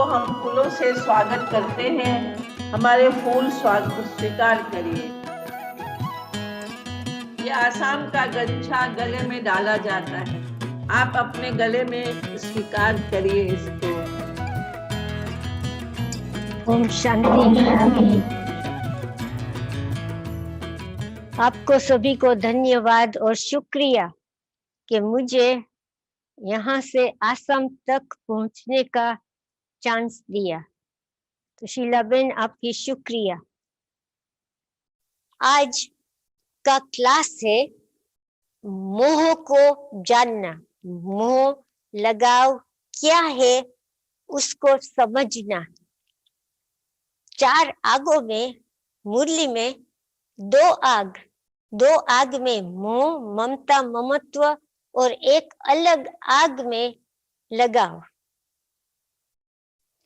हम फूलों से स्वागत करते हैं। हमारे फूल स्वीकार करिए। ये आसाम का गच्छा गले में डाला जाता है। आप अपने गले में स्वीकार करिए इसको। ओम शांति। आपको सभी को धन्यवाद और शुक्रिया कि मुझे यहाँ से आसाम तक पहुँचने का चांस दिया। तो शीलाबेन, आपकी शुक्रिया। आज का क्लास है मोह को जानना, मोह लगाव क्या है उसको समझना। 4 आगों में मुरली में 2 आग में मोह, ममता, ममत्व और एक अलग आग में लगाव।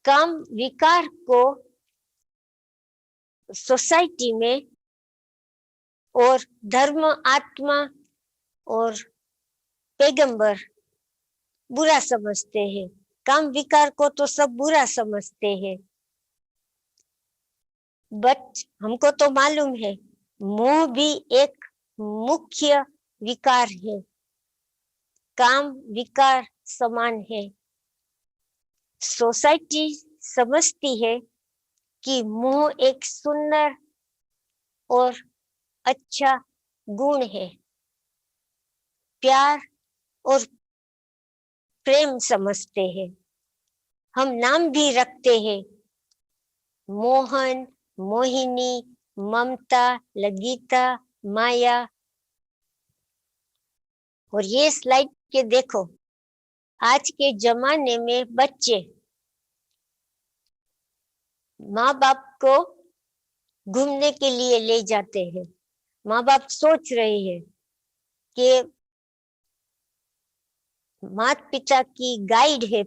काम विकार को सोसाइटी में और धर्म, आत्मा और पैगंबर बुरा समझते हैं। काम विकार को तो सब बुरा समझते हैं, बट हमको तो मालूम है मोह भी एक मुख्य विकार है। काम विकार समान है। सोसाइटी समझती है कि मोह एक सुंदर और अच्छा गुण है। प्यार और प्रेम समझते हैं। हम नाम भी रखते हैं, मोहन, मोहिनी, ममता, लगीता, माया। और ये स्लाइड के देखो, आज के जमाने में बच्चे माँ बाप को घूमने के लिए ले जाते हैं। माँ बाप सोच रहे हैं कि माता पिता की गाइड है,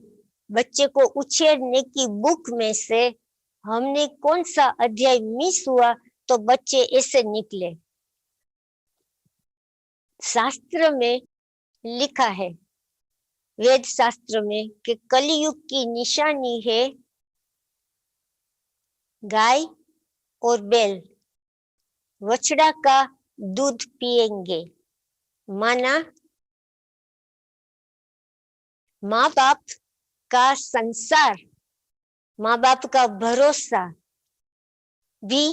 बच्चे को उछेरने की बुक में से हमने कौन सा अध्याय मिस हुआ तो बच्चे ऐसे निकले। शास्त्र में लिखा है, वेद शास्त्र में, कि कलयुग की निशानी है गाय और बैल बछड़ा का दूध पिएंगे। माना माँ बाप का संसार, माँ बाप का भरोसा भी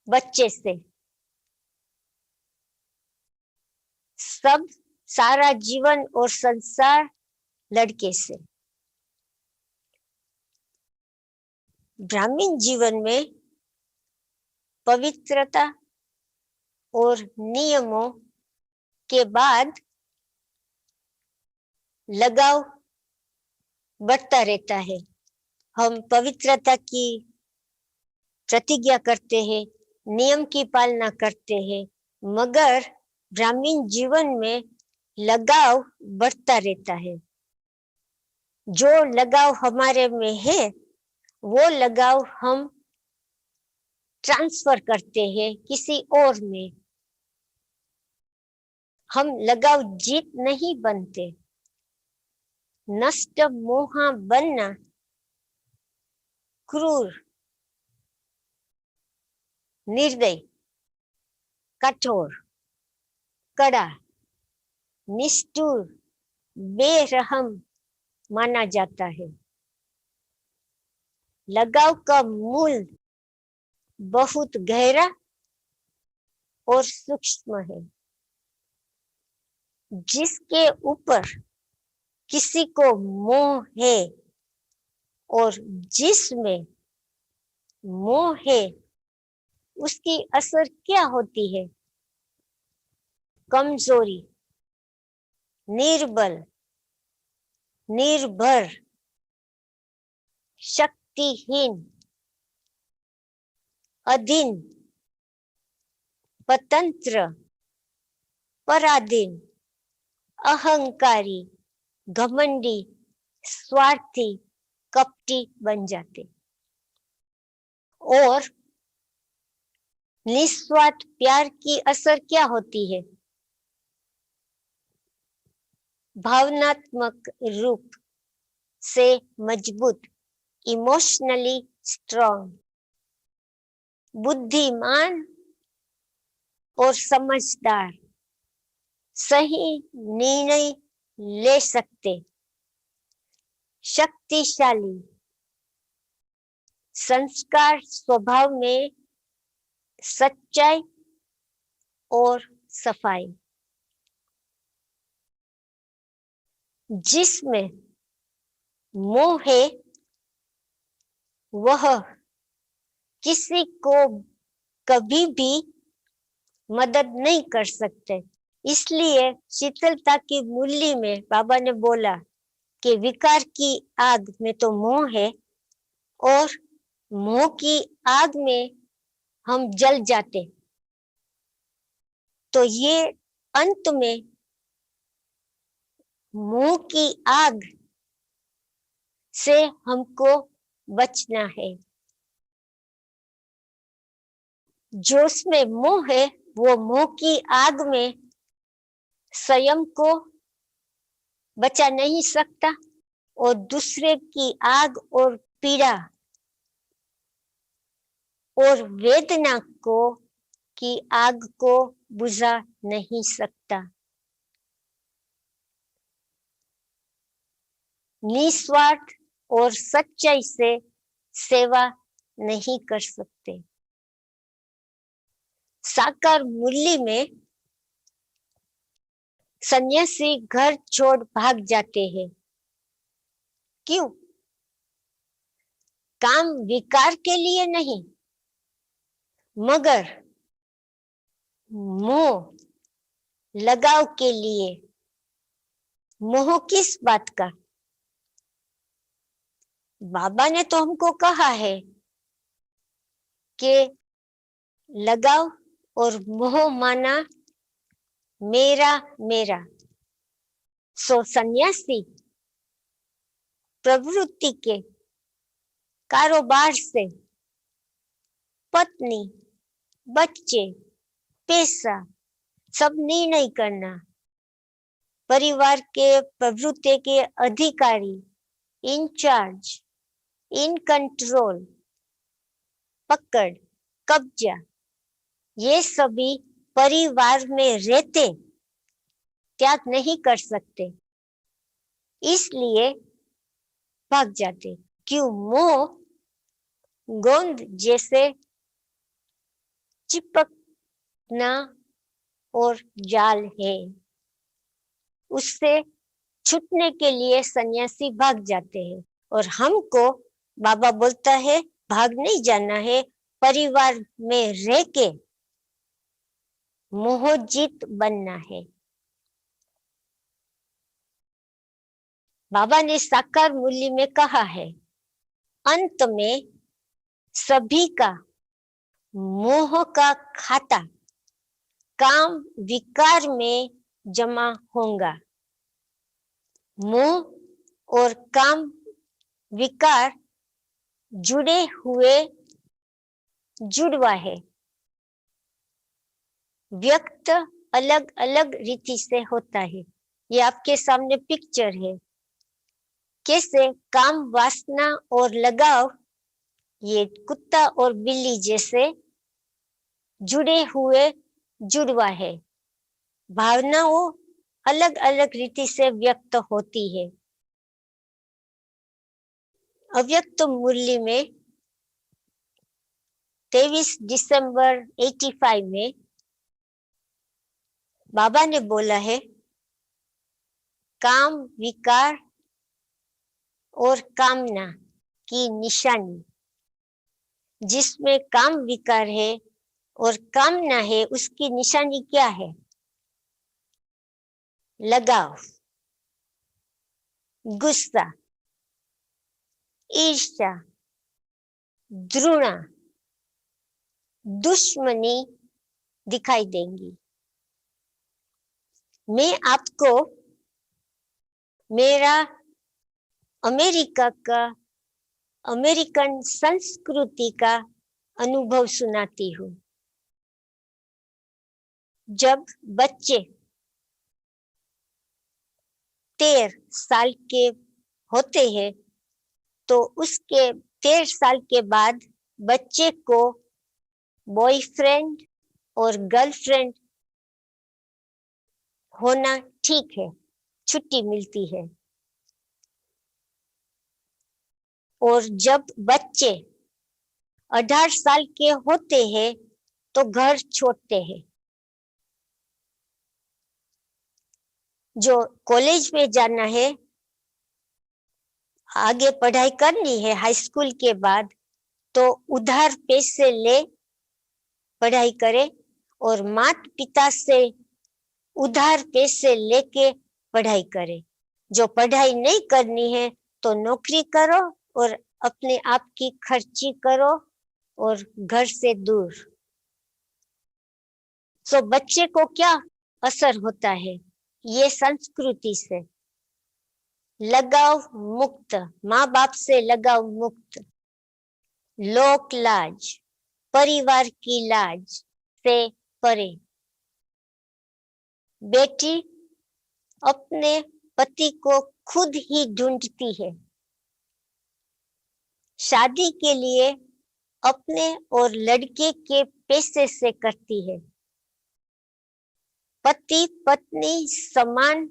बच्चे से, सब सारा जीवन और संसार लड़के से। ब्राह्मण जीवन में पवित्रता और नियमों के बाद लगाव बढ़ता रहता है। हम पवित्रता की प्रतिज्ञा करते हैं, नियम की पालना करते हैं, मगर ब्राह्मण जीवन में लगाव बढ़ता रहता है। जो लगाव हमारे में है वो लगाव हम ट्रांसफर करते हैं किसी और में। हम लगाव जीत नहीं बनते। नष्ट मोहा बनना क्रूर, निर्दयी, कठोर, कड़ा, निष्ठुर, बेरहम माना जाता है। लगाव का मूल बहुत गहरा और सूक्ष्म है। जिसके ऊपर किसी को मोह है और जिसमें मोह है उसकी असर क्या होती है? कमजोरी, निर्बल, निर्भर, शक्तिहीन, अधीन, स्वतंत्र, पराधीन, अहंकारी, घमंडी, स्वार्थी, कपटी बन जाते। और निस्वार्थ प्यार की असर क्या होती है? भावनात्मक रूप से मजबूत, इमोशनली स्ट्रॉन्ग, बुद्धिमान और समझदार, सही निर्णय ले सकते, शक्तिशाली, संस्कार स्वभाव में सच्चाई और सफाई, जिसमें मोह है वह किसी को कभी भी मदद नहीं कर सकते। इसलिए शीतलता की मूल्य में बाबा ने बोला कि विकार की आग में तो मोह है और मोह की आग में हम जल जाते, तो ये अंत में मोह की आग से हमको बचना है। जो उसमें मोह है वो मोह की आग में स्वयं को बचा नहीं सकता और दूसरे की आग और पीड़ा और वेदना को की आग को बुझा नहीं सकता। निस्वार्थ और सच्चाई से सेवा नहीं कर सकते। साकार मूल्य में सन्यासी घर छोड़ भाग जाते हैं। क्यों? काम विकार के लिए नहीं, मगर मोह लगाव के लिए। मोह किस बात का? बाबा ने तो हमको कहा है कि लगाव और मोह माना मेरा मेरा। सो सन्यासी प्रवृत्ति के कारोबार से पत्नी, बच्चे, पैसा सब निर्णय करना, परिवार के प्रवृत्ति के अधिकारी, इंचार्ज, इन कंट्रोल, पकड़, कब्जा, ये सभी परिवार में रहते त्याग नहीं कर सकते, इसलिए भाग जाते। क्यों? मोह गोंद जैसे चिपकना और जाल है, उससे छूटने के लिए सन्यासी भाग जाते हैं। और हमको बाबा बोलता है भाग नहीं जाना है, परिवार में रह के मोहजीत बनना है। बाबा ने साकार मूल्य में कहा है, अंत में सभी का मोह का खाता काम विकार में जमा होगा। मोह और काम विकार जुड़े हुए जुड़वा है। व्यक्त अलग अलग रीति से होता है। ये आपके सामने पिक्चर है, कैसे काम वासना और लगाव ये कुत्ता और बिल्ली जैसे जुड़े हुए जुड़वा है। भावनाओं अलग अलग रीति से व्यक्त होती है। अव्यक्त मूल्य में 23 दिसंबर 85 में बाबा ने बोला है, काम विकार और कामना की निशानी, जिसमें काम विकार है और कामना है, उसकी निशानी क्या है? लगाव, गुस्सा, ईर्ष्या, घृणा, दुश्मनी दिखाई देंगी। मैं आपको मेरा अमेरिका का अमेरिकन संस्कृति का अनुभव सुनाती हूँ। जब बच्चे 13 साल के होते हैं तो उसके 13 साल के बाद बच्चे को बॉयफ्रेंड और गर्लफ्रेंड होना ठीक है, छुट्टी मिलती है। और जब बच्चे 18 साल के होते हैं तो घर छोड़ते हैं। जो कॉलेज में जाना है, आगे पढ़ाई करनी है हाई स्कूल के बाद, तो उधार पैसे ले पढ़ाई करे और माता पिता से उधार पैसे लेके पढ़ाई करे। जो पढ़ाई नहीं करनी है तो नौकरी करो और अपने आप की खर्ची करो और घर से दूर। तो बच्चे को क्या असर होता है? ये संस्कृति से लगाव मुक्त, माँ बाप से लगाव मुक्त, लोक लाज, परिवार की लाज से परे। बेटी अपने पति को खुद ही ढूंढती है, शादी के लिए अपने और लड़के के पैसे से करती है। पति पत्नी समान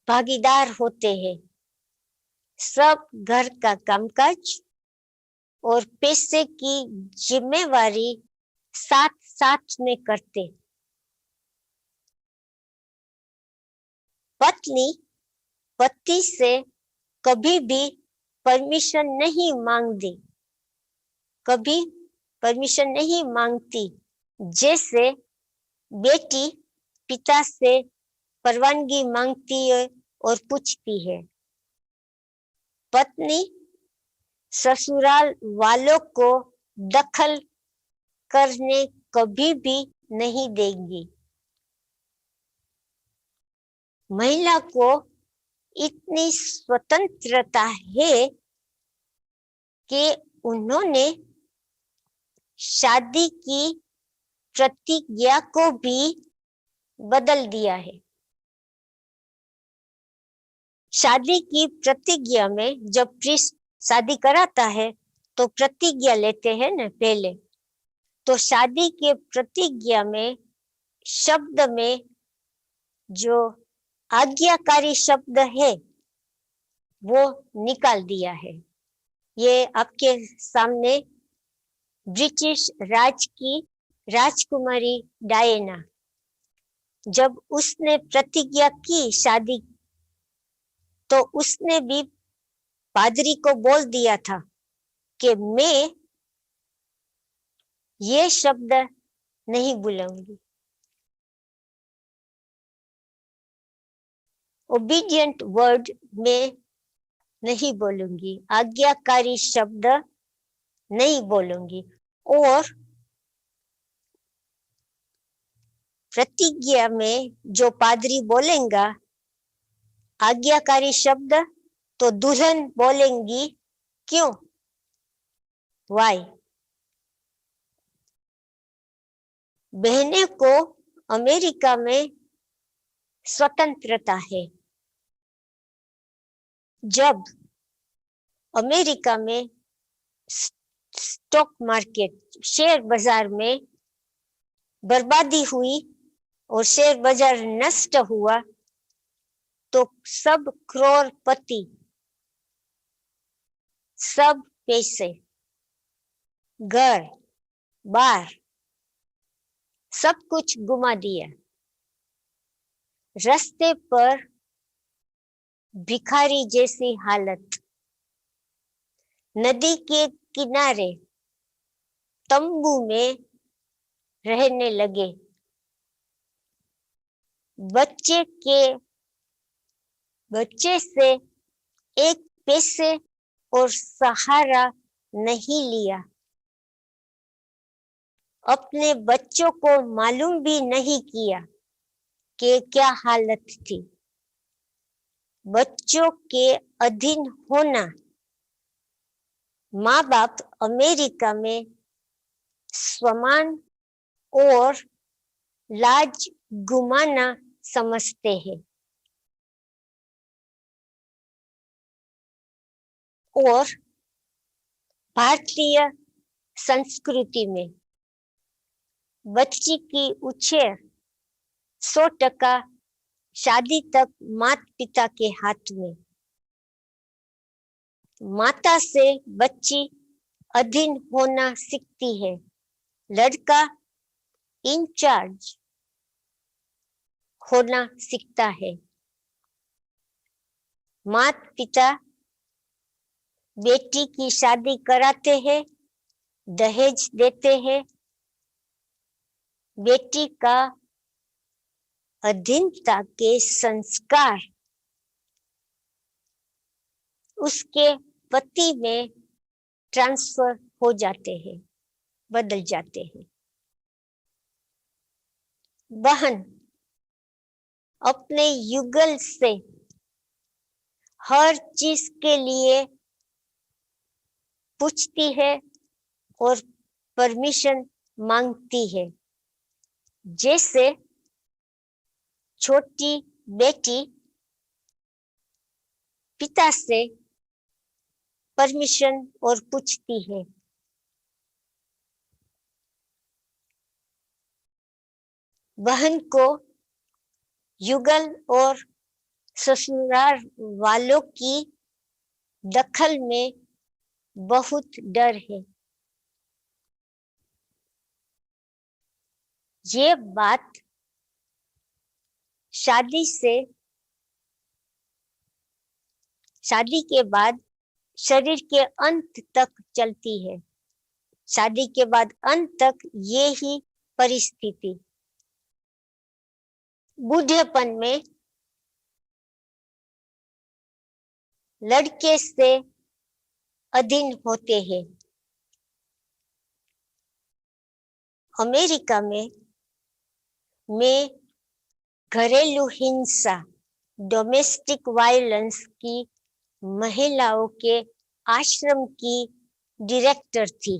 भागीदार होते हैं, सब घर का कामकाज और पैसे की जिम्मेवारी साथ साथ में करते। पत्नी पति से कभी भी परमिशन नहीं मांगती, कभी परमिशन नहीं मांगती, जैसे बेटी पिता से परवानगी मांगती है और पूछती है। पत्नी ससुराल वालों को दखल करने कभी भी नहीं देगी। महिला को इतनी स्वतंत्रता है कि उन्होंने शादी की प्रतिज्ञा को भी बदल दिया है। शादी की प्रतिज्ञा में जब प्रीस्ट शादी कराता है तो प्रतिज्ञा लेते हैं ना पहले, तो शादी के प्रतिज्ञा में शब्द में जो आज्ञाकारी शब्द है वो निकाल दिया है। ये आपके सामने ब्रिटिश राज की राजकुमारी डायना, जब उसने प्रतिज्ञा की शादी, तो उसने भी पादरी को बोल दिया था कि मैं ये शब्द नहीं बोलूंगी, ओबीडियंट वर्ड में नहीं बोलूंगी, आज्ञाकारी शब्द नहीं बोलूंगी। और प्रतिज्ञा में जो पादरी बोलेगा आज्ञाकारी शब्द, तो दुल्हन बोलेंगी क्यों, वाई। बहने को अमेरिका में स्वतंत्रता है। जब अमेरिका में स्टॉक मार्केट, शेयर बाजार में बर्बादी हुई और शेयर बाजार नष्ट हुआ, तो सब करोड़पति, सब पैसे, घर बार, सब कुछ गुमा दिया। रास्ते पर भिखारी जैसी हालत, नदी के किनारे तंबू में रहने लगे। बच्चे से एक पैसे और सहारा नहीं लिया। अपने बच्चों को मालूम भी नहीं किया कि क्या हालत थी। बच्चों के अधीन होना माँ बाप अमेरिका में सम्मान और लाज गुमाना समझते हैं। और भारतीय संस्कृति में बच्ची की उछेर 100% शादी तक माता पिता के हाथ में। माता से बच्ची अधीन होना सीखती है, लड़का इंचार्ज होना सीखता है। माता पिता बेटी की शादी कराते हैं, दहेज देते हैं। बेटी का अधीनता के संस्कार उसके पति में ट्रांसफर हो जाते हैं, बदल जाते हैं। बहन अपने युगल से हर चीज के लिए पूछती है और परमिशन मांगती है। जैसे छोटी बेटी पिता से परमिशन और पूछती है। बहन को युगल और ससुराल वालों की दखल में बहुत डर है। ये बात शादी के बाद शरीर के अंत तक चलती है। शादी के बाद अंत तक ये ही परिस्थिति। बूढ़ेपन में लड़के से अधीन होते हैं। अमेरिका में घरेलू हिंसा, डोमेस्टिक वायलेंस की महिलाओं के आश्रम की डायरेक्टर थी।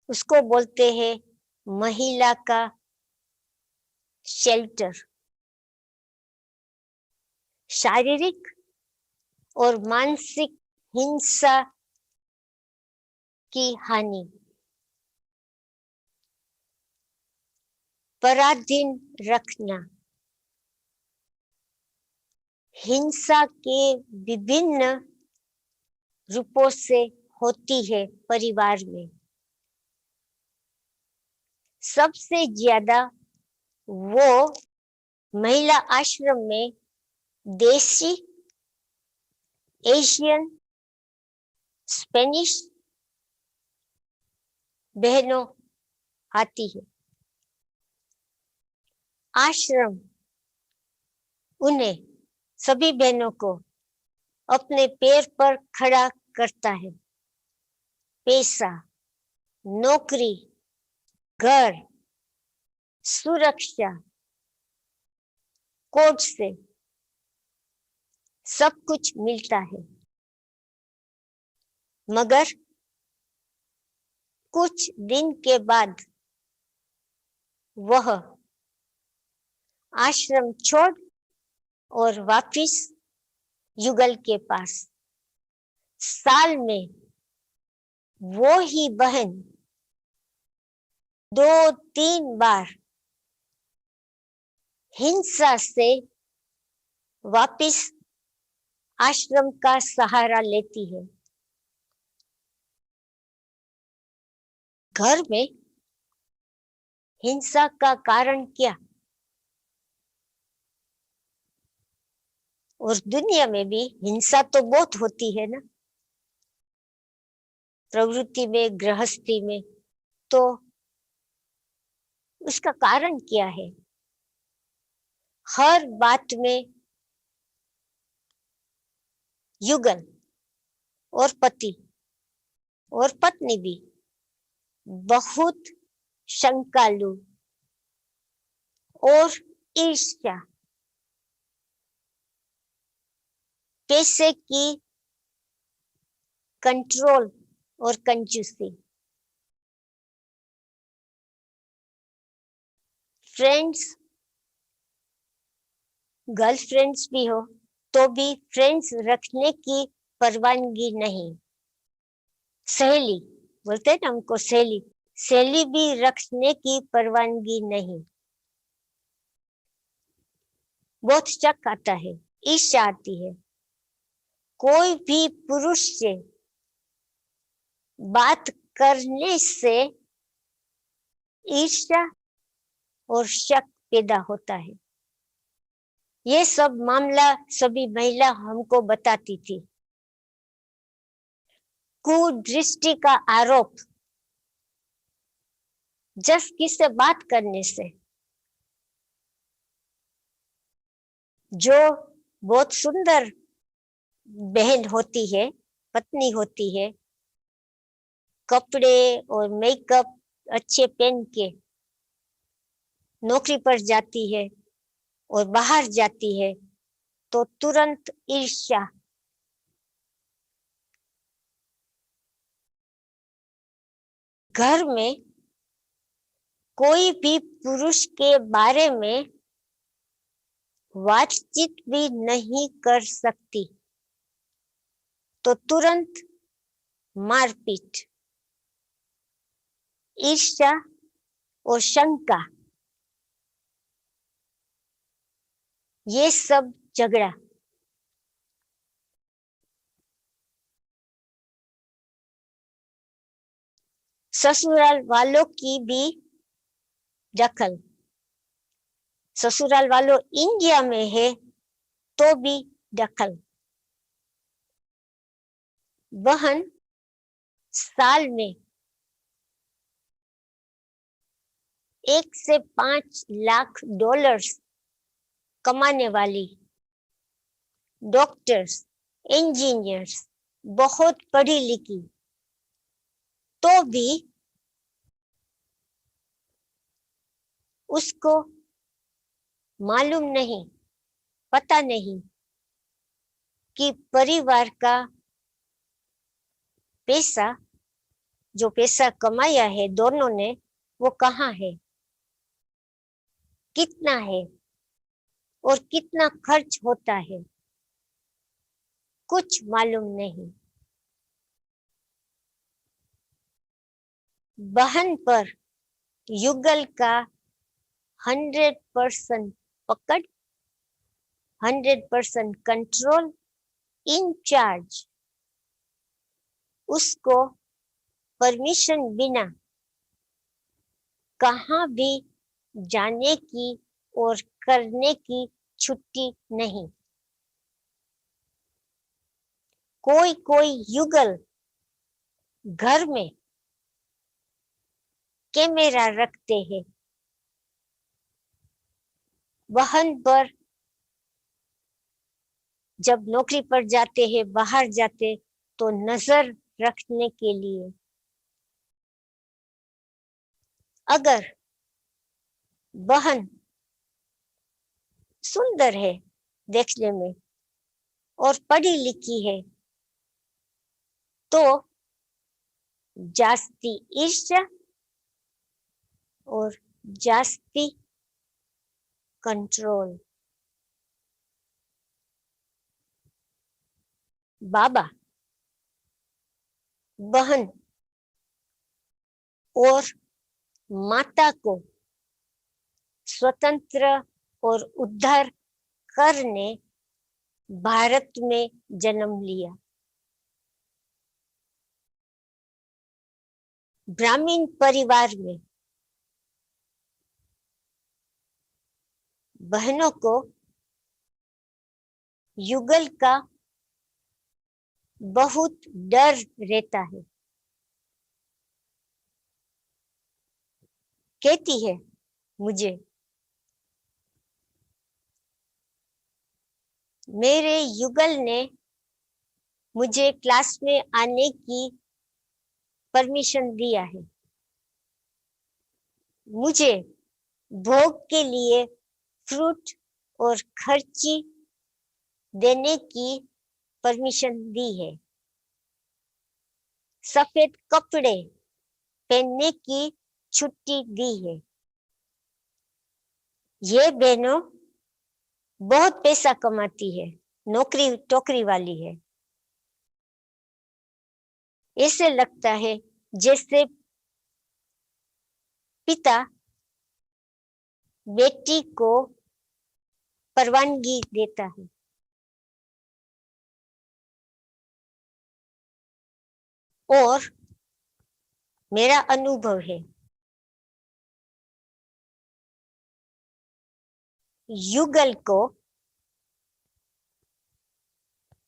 उसको बोलते हैं महिला का शेल्टर। शारीरिक और मानसिक हिंसा की हानि, पराधीन रखना, हिंसा के विभिन्न रूपों से होती है परिवार में। सबसे ज्यादा वो महिला आश्रम में देसी, एशियन, स्पेनिश बहनों आती है। आश्रम उन्हें सभी बहनों को अपने पैर पर खड़ा करता है। पैसा, नौकरी, घर, सुरक्षा, कोर्ट से सब कुछ मिलता है। मगर कुछ दिन के बाद वह आश्रम छोड़ और वापिस युगल के पास। साल में वो ही बहन 2-3 बार हिंसा से वापिस आश्रम का सहारा लेती है। घर में हिंसा का कारण क्या? और दुनिया में भी हिंसा तो बहुत होती है ना, प्रवृत्ति में, गृहस्थी में। तो उसका कारण क्या है? हर बात में युगल और पति और पत्नी भी बहुत शंकालु और ईर्ष्या, पैसे की कंट्रोल और कंजूसी। फ्रेंड्स, गर्लफ्रेंड्स भी हो तो भी फ्रेंड्स रखने की परवानगी नहीं। सहेली बोलते हैं ना हमको, सहेली भी रखने की परवानगी नहीं। बहुत शक आता है, ईर्ष्या आती है। कोई भी पुरुष से बात करने से ईर्ष्या और शक पैदा होता है। ये सब मामला सभी महिला हमको बताती थी। कुदृष्टि का आरोप जस्ट किससे बात करने से, जो बहुत सुंदर बहन होती है, पत्नी होती है, कपड़े और मेकअप अच्छे पहन के नौकरी पर जाती है और बाहर जाती है तो तुरंत ईर्ष्या, घर में कोई भी पुरुष के बारे में बातचीत भी नहीं कर सकती तो तुरंत मारपीट, ईर्ष्या और शंका, ये सब झगड़ा। ससुराल वालों की भी दखल। ससुराल वालों इंडिया में है तो भी दखल। बहन साल में 1 से 5 लाख डॉलर्स कमाने वाली, डॉक्टर्स, इंजीनियर्स, बहुत पढ़ी लिखी, तो भी उसको मालूम नहीं, पता नहीं कि परिवार का पैसा, जो पैसा कमाया है दोनों ने, वो कहाँ है, कितना है और कितना खर्च होता है, कुछ मालूम नहीं। बहन पर युगल का 100% पकड़, 100% कंट्रोल, इंचार्ज। उसको परमिशन बिना कहाँ भी जाने की और करने की छुट्टी नहीं। कोई युगल घर में कैमरा रखते हैं, बहन पर जब नौकरी पर जाते हैं, बाहर जाते तो नजर रखने के लिए। अगर बहन सुंदर है देखने में और पढ़ी लिखी है तो जास्ती ईर्ष्या और जास्ती कंट्रोल। बाबा बहन और माता को स्वतंत्र और उद्धार करने भारत में जन्म लिया। ब्राह्मण परिवार में बहनों को युगल का बहुत डर रहता है। कहती है मुझे, मेरे युगल ने मुझे क्लास में आने की परमिशन दिया है, मुझे भोग के लिए फ्रूट और खर्ची देने की परमिशन दी है, सफेद कपड़े पहनने की छुट्टी दी है। ये बहनों बहुत पैसा कमाती है, नौकरी टोकरी वाली है, ऐसे लगता है जैसे पिता बेटी को परवानगी देता है। और मेरा अनुभव है, युगल को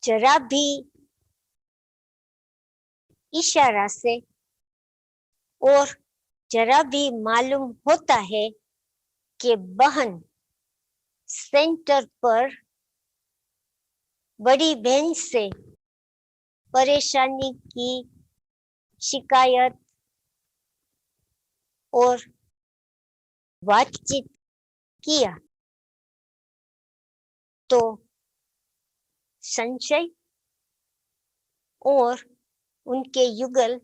जरा भी इशारा से और जरा भी मालूम होता है कि बहन सेंटर पर बड़ी बहन से परेशानी की शिकायत और बातचीत किया तो संशय और उनके युगल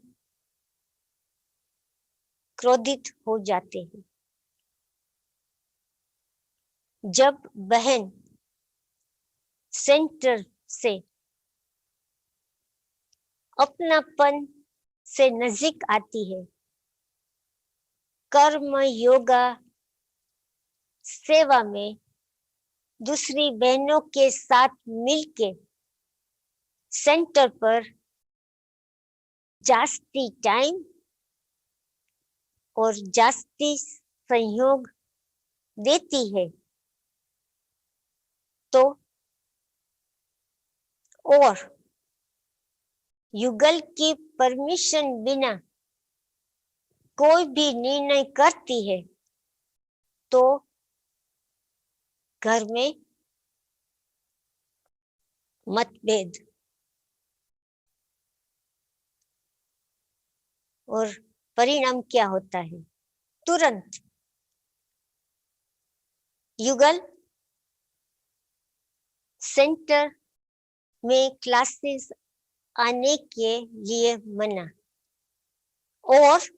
क्रोधित हो जाते हैं। जब बहन सेंटर से अपनापन से नजदीक आती है, कर्म योगा सेवा में दूसरी बहनों के साथ मिलके सेंटर पर जास्ती टाइम और जास्ती सहयोग देती है तो और युगल की परमिशन बिना कोई भी निर्णय करती है तो घर में मतभेद और परिणाम क्या होता है? तुरंत युगल सेंटर में क्लासेस आने के लिए मना और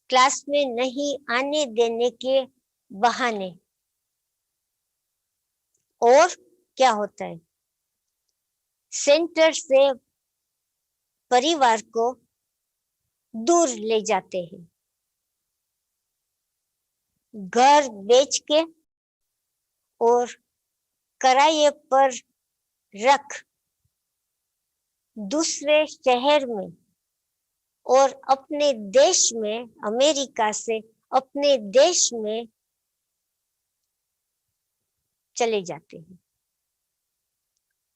क्लास में नहीं आने देने के बहाने। और क्या होता है? सेंटर से परिवार को दूर ले जाते हैं, घर बेच के और किराए पर रख दूसरे शहर में और अपने देश में, अमेरिका से अपने देश में चले जाते हैं।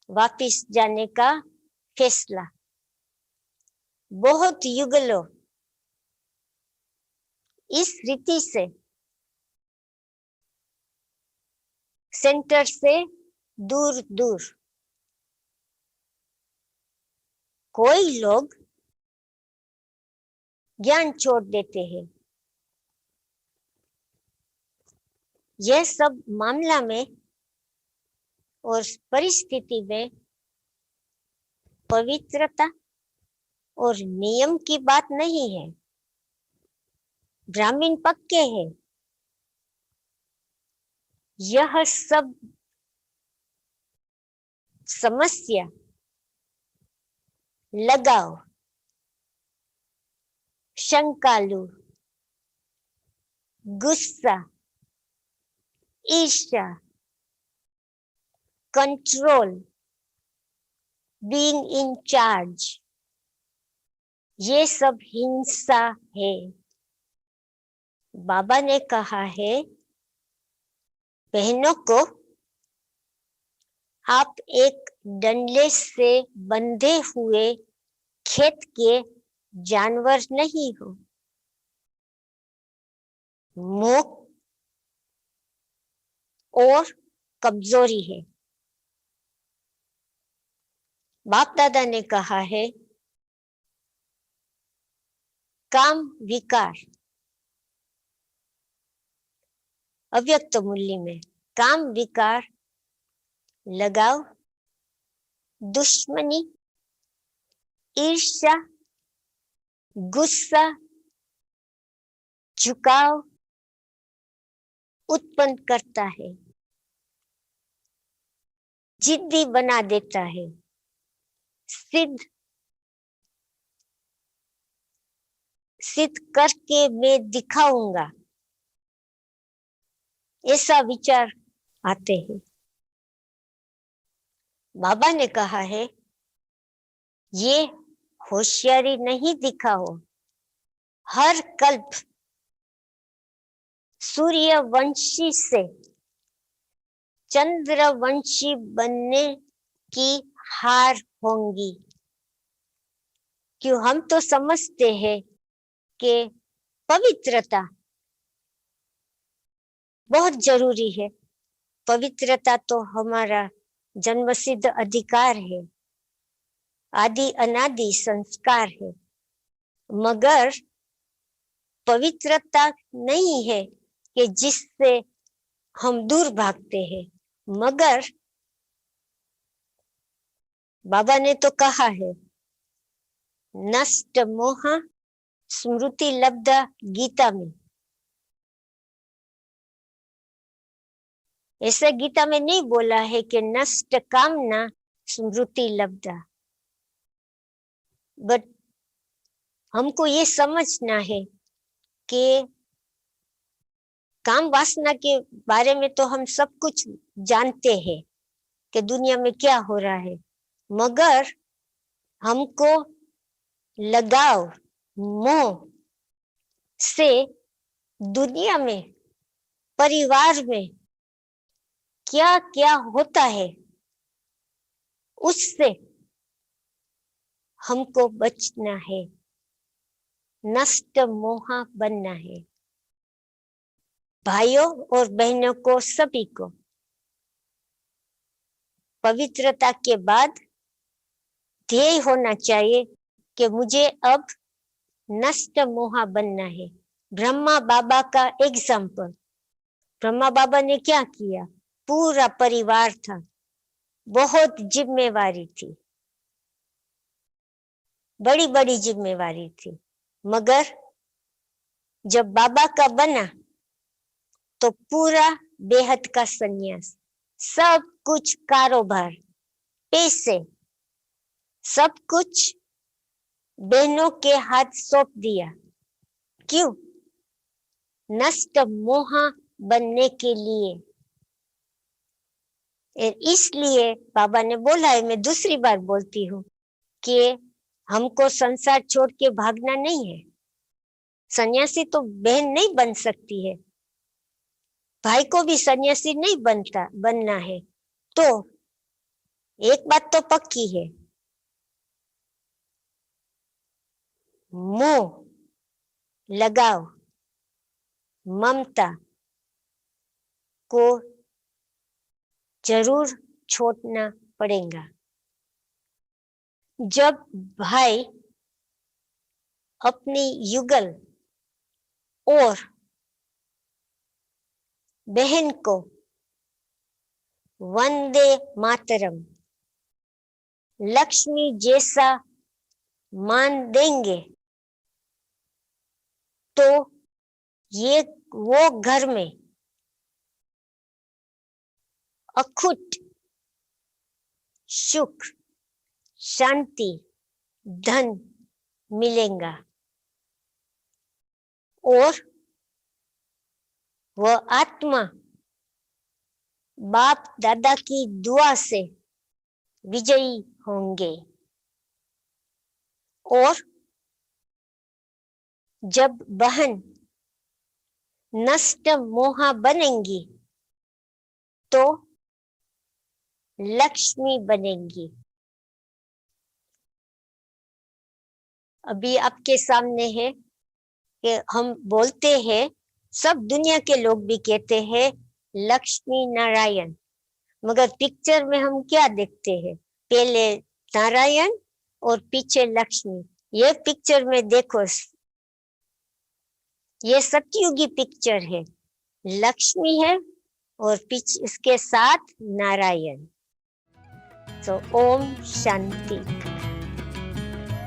वापिस जाने का फैसला बहुत युगलों इस रीति से सेंटर से दूर दूर, कोई लोग ज्ञान छोड़ देते हैं। यह सब मामला में और परिस्थिति में पवित्रता और नियम की बात नहीं है। ब्राह्मण पक्के हैं। यह सब समस्या, लगाव, शंकालु, गुस्सा, ईर्ष्या, कंट्रोल, बीइंग इन चार्ज, ये सब हिंसा है। बाबा ने कहा है, बहनों को आप एक डंडे से बंधे हुए खेत के जानवर नहीं हो। मोह और कमजोरी है। बाप दादा ने कहा है, काम विकार, अव्यक्त मूल्य में काम विकार, लगाव, दुश्मनी, ईर्ष्या, गुस्सा, झुकाव उत्पन्न करता है, जिद्दी बना देता है, सिद्ध करके मैं दिखाऊंगा, ऐसा विचार आते हैं। बाबा ने कहा है, ये होशियारी नहीं दिखाओ, हर कल्प सूर्यवंशी से चंद्रवंशी बनने की हार होंगी। क्यों हम तो समझते हैं कि पवित्रता बहुत जरूरी है। पवित्रता तो हमारा जन्मसिद्ध अधिकार है, आदि अनादि संस्कार है। मगर पवित्रता नहीं है कि जिससे हम दूर भागते हैं। मगर बाबा ने तो कहा है, नष्ट मोह स्मृति लब्धा गीता में। ऐसे गीता में नहीं बोला है कि नष्ट कामना स्मृति लब्धा, बट हमको ये समझना है कि काम वासना के बारे में तो हम सब कुछ जानते हैं कि दुनिया में क्या हो रहा है, मगर हमको लगाव मोह से दुनिया में, परिवार में क्या क्या होता है, उससे हमको बचना है, नष्ट मोह बनना है। भाइयों और बहनों को, सभी को पवित्रता के बाद ध्येय होना चाहिए कि मुझे अब नष्ट मोह बनना है। ब्रह्मा बाबा का एग्जाम्पल, ब्रह्मा बाबा ने क्या किया? पूरा परिवार था, बहुत जिम्मेवारी थी, बड़ी बड़ी जिम्मेवारी थी, मगर जब बाबा का बना तो पूरा बेहद का संन्यास, सब कुछ कारोबार, पैसे, सब कुछ बहनों के हाथ सौंप दिया। क्यों? नष्ट मोह बनने के लिए। इसलिए बाबा ने बोला है, मैं दूसरी बार बोलती हूँ कि हमको संसार छोड़ के भागना नहीं है। सन्यासी तो बहन नहीं बन सकती है, भाई को भी सन्यासी नहीं बनना है। तो एक बात तो पक्की है, मोह, लगाव, ममता को जरूर छोड़ना पड़ेगा। जब भाई अपनी युगल और बहन को वंदे मातरम, लक्ष्मी जैसा मान देंगे, तो ये वो घर में अखुट सुख, शांति, धन मिलेगा और वह आत्मा बाप दादा की दुआ से विजयी होंगे। और जब बहन नष्ट मोह बनेंगी तो लक्ष्मी बनेंगी। अभी आपके सामने है कि हम बोलते हैं, सब दुनिया के लोग भी कहते हैं लक्ष्मी नारायण, मगर पिक्चर में हम क्या देखते हैं? पहले नारायण और पीछे लक्ष्मी। ये पिक्चर में देखो, ये सतयुगी पिक्चर है, लक्ष्मी है और पीछे इसके साथ नारायण। तो ओम शांति।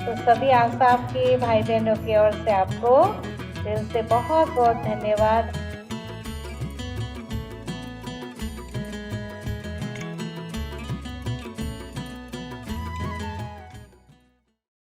तो सभी आशा आपके भाई बहनों की ओर से आपको दिल से बहुत बहुत धन्यवाद।